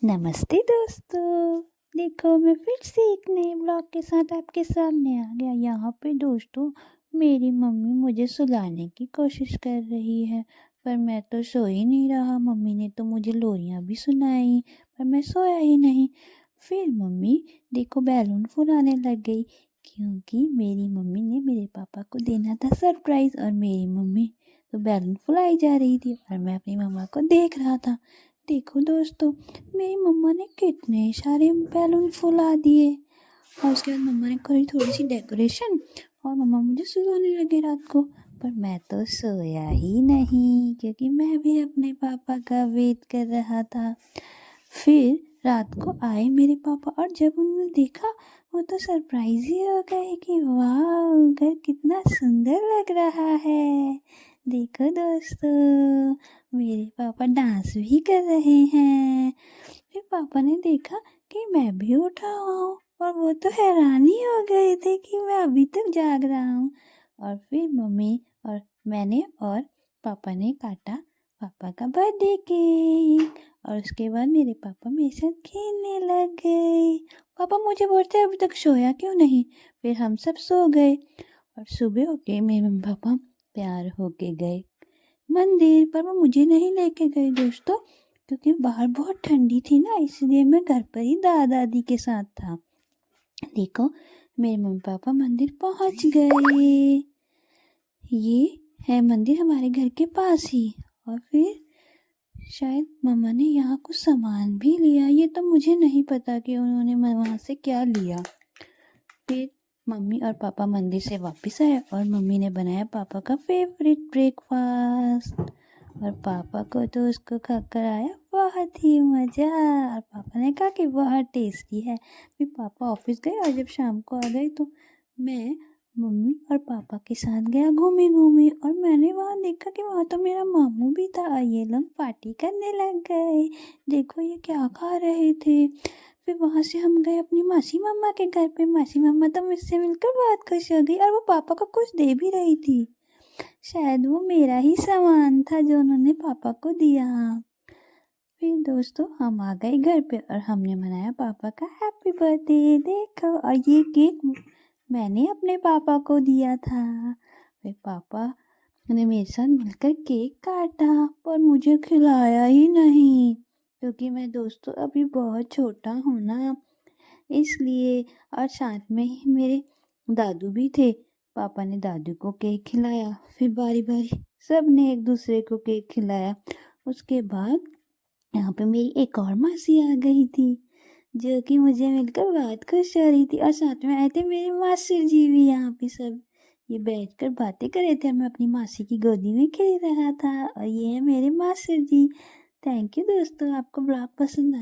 नमस्ते दोस्तों। देखो मैं फिर से एक नए ब्लॉग के साथ आपके सामने आ गया। यहाँ पे दोस्तों मेरी मम्मी मुझे सुलाने की कोशिश कर रही है, पर मैं तो सो ही नहीं रहा। मम्मी ने तो मुझे लोरियाँ भी सुनाई, पर मैं सोया ही नहीं। फिर मम्मी देखो बैलून फुलाने लग गई, क्योंकि मेरी मम्मी ने मेरे पापा को देना था सरप्राइज़। और मेरी मम्मी तो बैलून फुलाई जा रही थी और मैं अपनी मम्मा को देख रहा था। देखो दोस्तों, मेरी मम्मा ने कितने सारे बैलून फुला दिए और उसके बाद मम्मा ने करी थोड़ी सी डेकोरेशन और मम्मा मुझे सुलाने लगे रात को। पर मैं तो सोया ही नहीं, क्योंकि मैं भी अपने पापा का वेट कर रहा था। फिर रात को आए मेरे पापा और जब उन्होंने देखा, वो तो सरप्राइज ही हो गए कि वाह घर कितना सुंदर लग रहा है। देखो दोस्तों, मेरे पापा डांस भी कर रहे हैं। फिर पापा ने देखा कि मैं भी उठा हुआ हूँ और वो तो हैरान ही हो गए थे कि मैं अभी तक जाग रहा हूँ। और फिर मम्मी और मैंने और पापा ने काटा पापा का बर्थडे केक और उसके बाद मेरे पापा मेरे साथ खेलने लग गए। पापा मुझे बोलते अभी तक सोया क्यों नहीं। फिर हम सब सो गए और सुबह होके मेरे मम्मी पापा तैयार होके गए मंदिर। पर वो मुझे नहीं लेके गए दोस्तों, क्योंकि बाहर बहुत ठंडी थी ना, इसलिए मैं घर पर ही दादा दादी के साथ था। देखो मेरे मम्मी पापा मंदिर पहुंच गए। ये है मंदिर हमारे घर के पास ही। और फिर शायद मम्मा ने यहाँ कुछ सामान भी लिया, ये तो मुझे नहीं पता कि उन्होंने वहाँ से क्या लिया। फिर मम्मी और पापा मंदिर से वापस आए और मम्मी ने बनाया पापा का फेवरेट ब्रेकफास्ट और पापा को तो उसको खाकर आया बहुत ही मज़ा। और पापा ने कहा कि बहुत टेस्टी है। फिर पापा ऑफिस गए और जब शाम को आ गए तो मैं मम्मी और पापा के साथ गया घूमी और मैंने वहाँ देखा कि वहाँ तो मेरा मामू भी था और ये लोग पार्टी करने लग गए। देखो ये क्या खा रहे थे। फिर वहाँ से हम गए अपनी मासी मम्मा के घर पे। मासी मम्मा तो मुझसे मिलकर बहुत खुश हो गई और वो पापा को कुछ दे भी रही थी। शायद वो मेरा ही सामान था जो उन्होंने पापा को दिया। फिर दोस्तों हम आ गए घर पे और हमने मनाया पापा का हैप्पी बर्थडे। देखो और ये केक मैंने अपने पापा को दिया था। फिर पापा ने मेरे साथ मिलकर केक काटा, पर मुझे खिलाया ही नहीं, क्योंकि मैं दोस्तों अभी बहुत छोटा हूँ ना, इसलिए। और साथ में ही मेरे दादू भी थे। पापा ने दादू को केक खिलाया, फिर बारी बारी सब ने एक दूसरे को केक खिलाया। उसके बाद यहाँ पे मेरी एक और मासी आ गई थी, जो कि मुझे मिलकर बहुत खुश हो रही थी। और साथ में आए थे मेरे मासी जी भी। यहाँ पे सब ये बैठकर बातें कर रहे थे। मैं अपनी मासी की गोदी में खेल रहा था और ये है मेरे मासी जी। थैंक यू दोस्तों, आपको ब्लॉग पसंद आया।